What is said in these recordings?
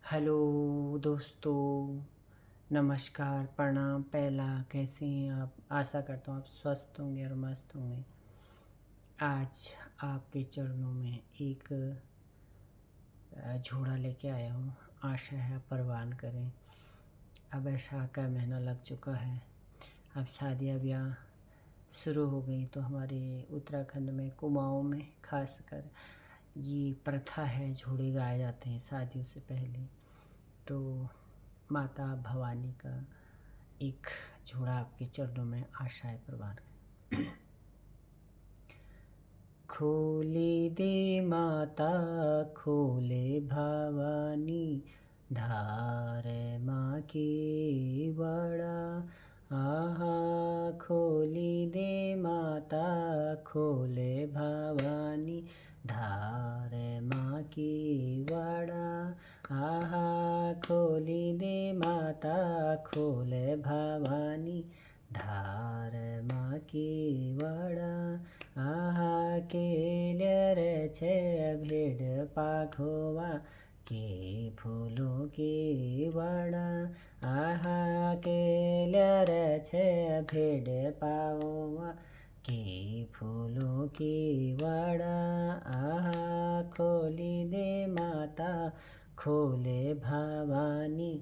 Hello दोस्तों, नमस्कार, प्रणाम। पहला कैसे हैं आप? आशा करता हूँ आप स्वस्थ होंगे और मस्त होंगे। आज आपके चरणों में एक झोड़ा लेके आया हूँ। आशा है आप परवान करें। अब ऐसा का महीना लग चुका है, अब शादियाँ ब्याह शुरू हो गई। तो हमारे उत्तराखंड में कुमाऊँ में खासकर ये प्रथा है, झोड़े गाए जाते हैं शादियों से पहले। तो माता भवानी का एक झोड़ा आपके चरणों में आशाएं प्रवान करें। खोले दे माता, खोले भवानी, धार माँ की बड़ा। आहा खोली दे माता, खोले भवानी, धार माँ की बड़ा। आहा खोली दे माता, खोले भवानी, धार माँ की बड़ा। आहा केलर छे भेड़ पाखोवा, के फूलों की बड़ा। आहा केलर छे भेड़ पाओवा, के फूलों की बड़ा। आहा खोली दे माता, खोले भवानी,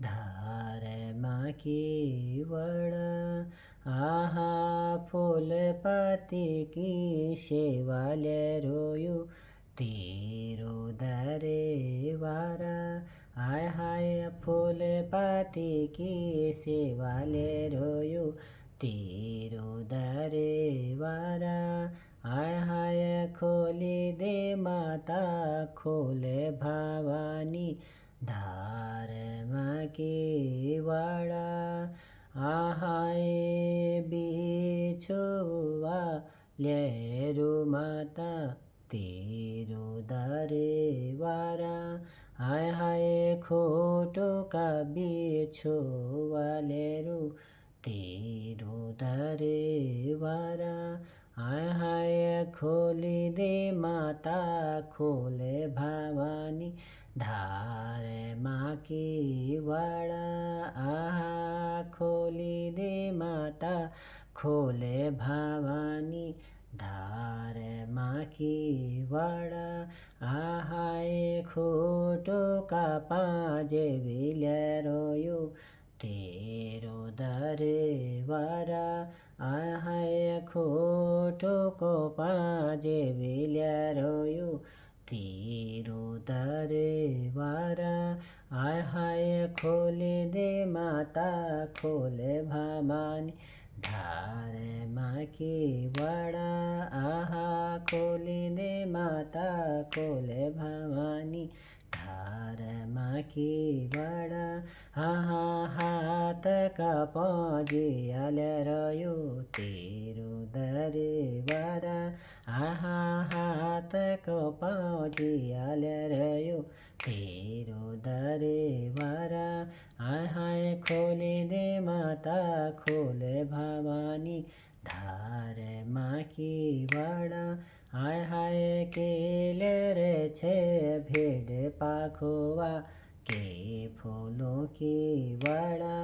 धार माँ की बड़ा। आहा फूल पति की सेवा ले रोयू, तेरो दरे वारा। हाय हाय फूल पति की सेवा ले रोयू, तेरो दरे वारा। हाय हाय खोली दे माता, खोले भवानी, धार माँ की बड़ा। आहाय बिछुआ लेरु माता, तेरो दरे वारा। हाय हाय खोटो का बिछुआ लेरु, तेरो दरे वारा। हाय हाय खोली दे माता, खोले भवानी, धार माँ की बड़ा। आहा खोली दे माता, खोले भवानी, धार माँ की बड़ा। आहाय खोटो का पाँजे बिले रोयू, तेरो दरे वारा। आहाय खोटो को पाँजे बिले रोयू, तेरो दरे वारा। आय हाय खोले दे माता, खोले भवानी, धार माँ की बड़ा। आहा खोले दे माता, खोले भवानी, धार माँ की बड़ा। आहा हाथ का पौजियल रयो, तेरो दरे वारा। आहा हाथ को पौजियल रयो, तेरो दरे वारा। हाय हाय खोले दे माता, खोले भवानी, धार माँ की बड़ा। हाय हाय केलर छे भेड़ पाखोवा, के फूलों की बड़ा।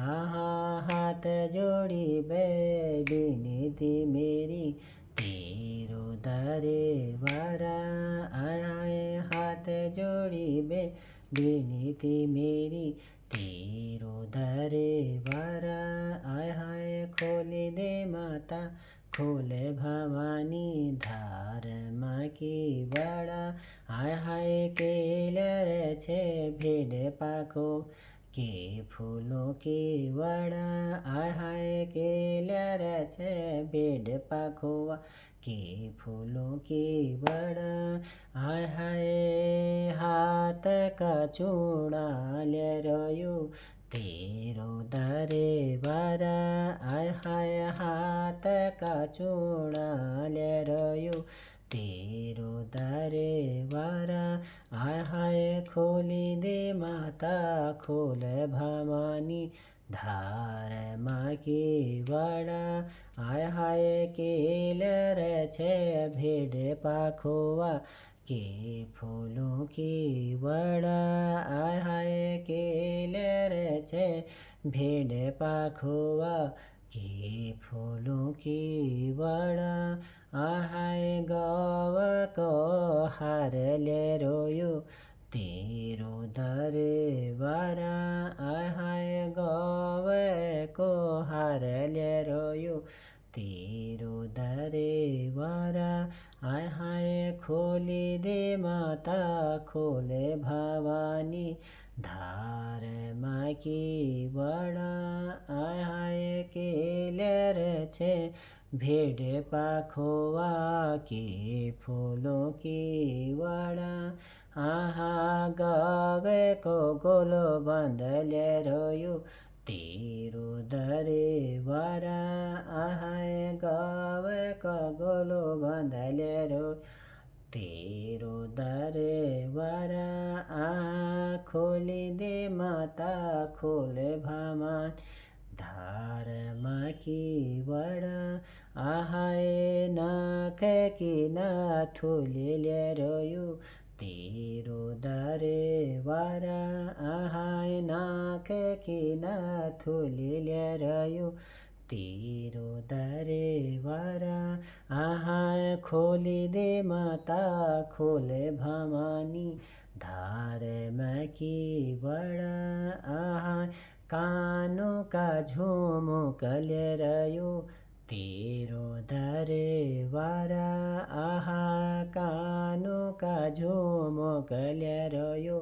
आहा हाथ जोड़ी विनती मेरी, तेरो दरे वारा। आय हाय हाथ जोड़ी विनती मेरी, तेरो दरे वारा। आय हाय खोले दे माता, खोले भवानी, धार माँ की बड़ा। हाय हाय केलर छे भेड़ पाखो, के फूलों की बड़ा। आय हाय केलर छे भेड़ पाखोवा, के फूलों की बड़ा। हाय हाय हाथ का चूड़ा ले रोयू, तेरो दरे वारा। आय हाय हाथ का चूड़ा ले रोयू, तेरो दरे वारा। आय हाय खोली दे माता, खोले भवानी, धार माँ की बड़ा। आय हाय केलर छे भेड़ पाखोवा, के फूलों की वड़ा आहाय केलर छे भेड़ पाखुआ के फूलों की वड़ा आहाय गव को हार ले रोयो तेरो दरबारा आहाय गव को हार ले रोयो तेरो दरबारा आय हाय खोली दे माता खोले भवानी धार माँ की बड़ा आय हाय केलर छे भेड़ पाखोवा के फूलों की वड़ा आहा गावे को गोलो बांधले रोयो तेरो दरबारा आहाय गावे को गोलो बांधले रो तेरो दरबारा खोली दे माता खोले भवान धार माँ की बड़ा आहाय नाक की नाथुली ले रोयो तेरो दरबारा आहाय नाक की नाथुली ले रोयो तेरो दरबारा आहाय खोली दे माता खोले भवानी धार माँ की बड़ा आहाय कानों का झुमुक ले रयो तेरो दरबारा आहा कानों का झुमुक ले रयो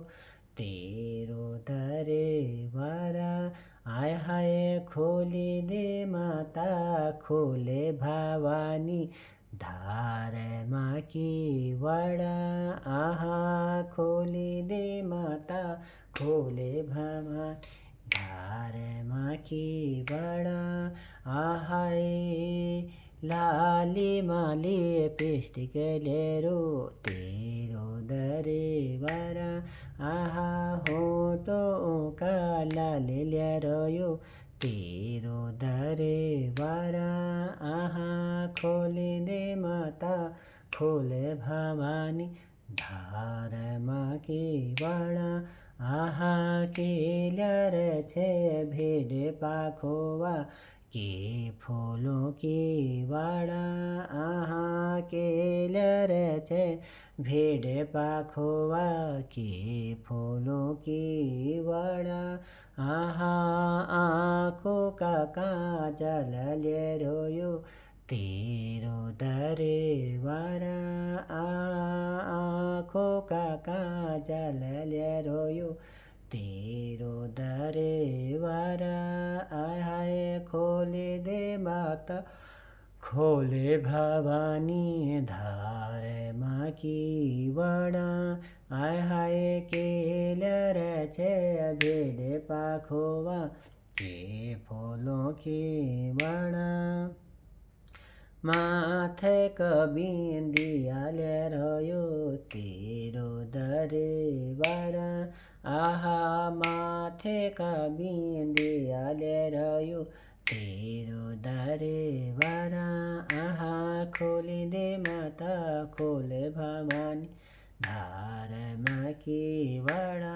तेरो दरबारा आय हाय खोली दे माता खोले भवानी धार माँ की वड़ा आहा खोली दे माता खोले भवानी धार माँ की बड़ा आहाय लाली माली पिस्टिक लेरो तेरो दरबारा आहा होठों का लाल ले रोयो तेरो दरबारा आहा खोली दे माता खोले भवानी धार माँ की बड़ा आहा केलर छे भेड़ पाखोवा के फूलों की वाड़ा आहा केलर छे भेड़ पाखोवा के फूलों की वाड़ा आहा आँखों का काजल ले रोयो तेरो दरबारा आँखों का काजल ले रोयो तेरो दरबारा आय हाय खोले दे माता खोले भवानी धार माँ की बड़ा आय हाय केलर छे भेड़ पाखोवा के फूलों की बड़ा माथे कबिंदिया ले रोयो तेरो दरबारा आहा माथे कबिंदिया ले रोयो तेरो दरबारा आहा खोली दे माता खोले भवानी धार माँ की बड़ा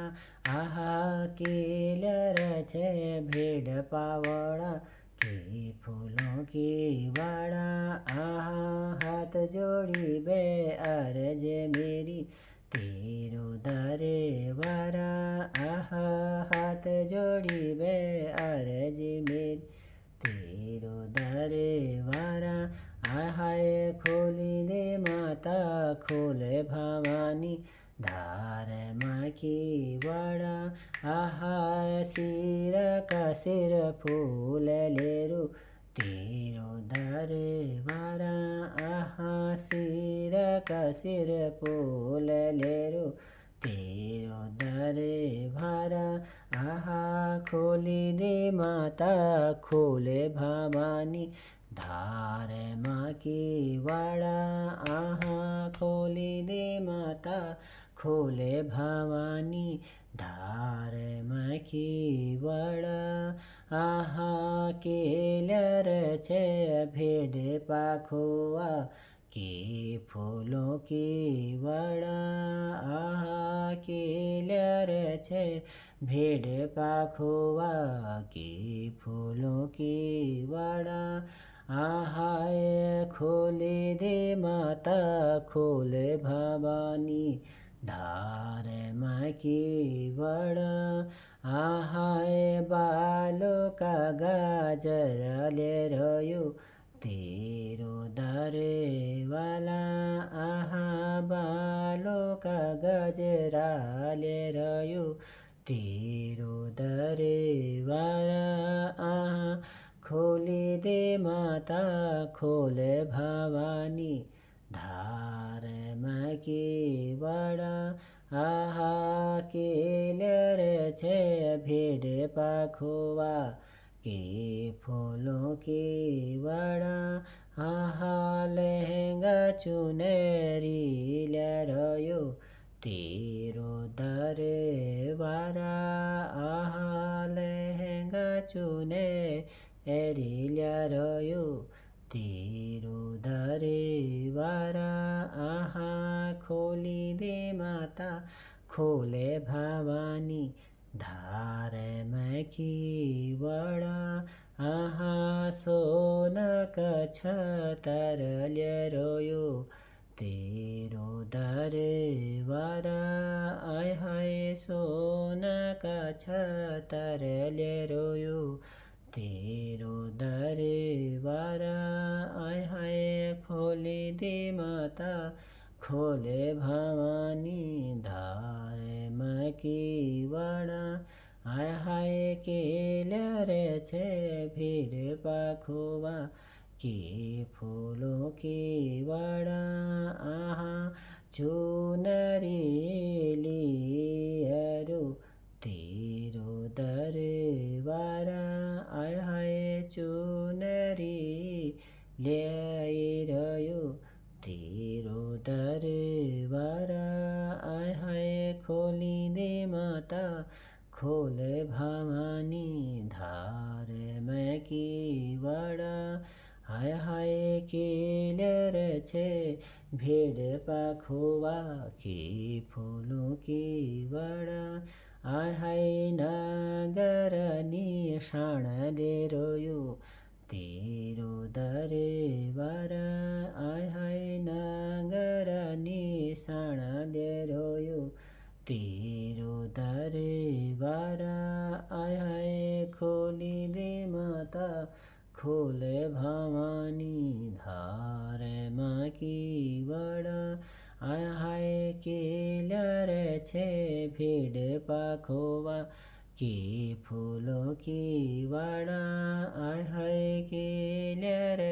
आहा केलर छे भेड़ पावड़ा के फूलों की वाड़ा आहा हाथ जोड़ी बे अर्ज मेरी तेरो दरबारा आहा हाथ जोड़ी बे अर्ज मेरी तेरो दरबारा आहाय खोली दे माता खोले भवानी धार माँ की बड़ा आहा सिर का सिर फूल लेरो तेरो दरबारा आहा सिर का सिर फूल लेरो तेरो दरबारा आहा खोली दे माता खोले भवानी धार माँ की वाड़ा आहा खोली दे माता खोले भवानी धार माँ की वाड़ा आहा केलर छे भेड़ पाखोवा के फूलों की वड़ा आहा किलर छे भेड़ पाखुआ के फूलों की वड़ा आहा खोले दे माता खोले भवानी धार माँ की वड़ा आहा बालो का गाजर ले रयो तेरो दरे वाला आहा बालो का गजरा ले रयो तेरो दरे वाला आहा खोली दे माता खोले भवानी धार माँ की वड़ा आहा किलर छे भेड़ पाखुआ के फूलों की वड़ा आहा लहंगा चुनरी ले रयो तेरो दरे वारा आहा लहंगा चुनरी ले रयो तेरो दरे वारा आहा खोली दे माता खोले भवानी धार माँ की वड़ा आहा सोना का छतर ले रयो तेरो दरे वारा आय हाय सोना का छतर ले रयो तेरो दरे वारा आय हाय खोली दे माता खोले भवानी धार माँ की वड़ा आय हाय किलर छे भेड़ पाखुआ के फूलों की वड़ा आहा चुनरी लियरो तेरो दरे वारा आय हाय चुनरी ले रयो तेरो दरे वारा आय हाय खोली दे माता खोले भवानी धार माँ की वड़ा आय हाय किलर छे भेड़ पाखुआ के फूलों की वड़ा आय हाय नागरनी शाण ले रयो तेरो दरे वारा आय हाय नागरनी शाण ले रयो तेरो दरे वारा आय हाय खोली दे माता खोले भवानी धार माँ की वड़ा आय हाय किलर छे भेड़ पाखुआ के फूलों की वड़ा आय हाय किलर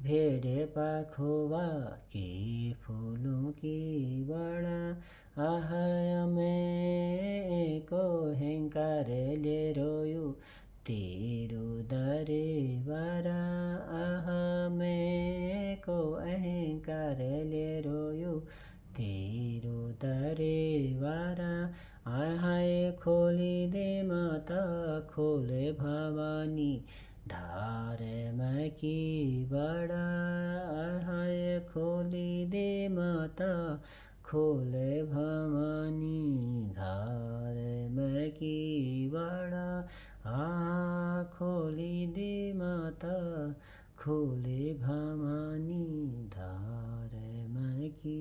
भेड़ पाखुआ के फूलों की वड़ा आहा मैं को हेंकार ले रोयो तेरो दरे वारा आहा मैं को अहंकार ले रोयो तेरो दरे वारा आय हाय खोली दे माता खोले भवानी धार माँ की वड़ा आय हाय खोली दे माता खोले भवानी धार माँ की वड़ा खोली दे माता खोले भवानी धार माँ की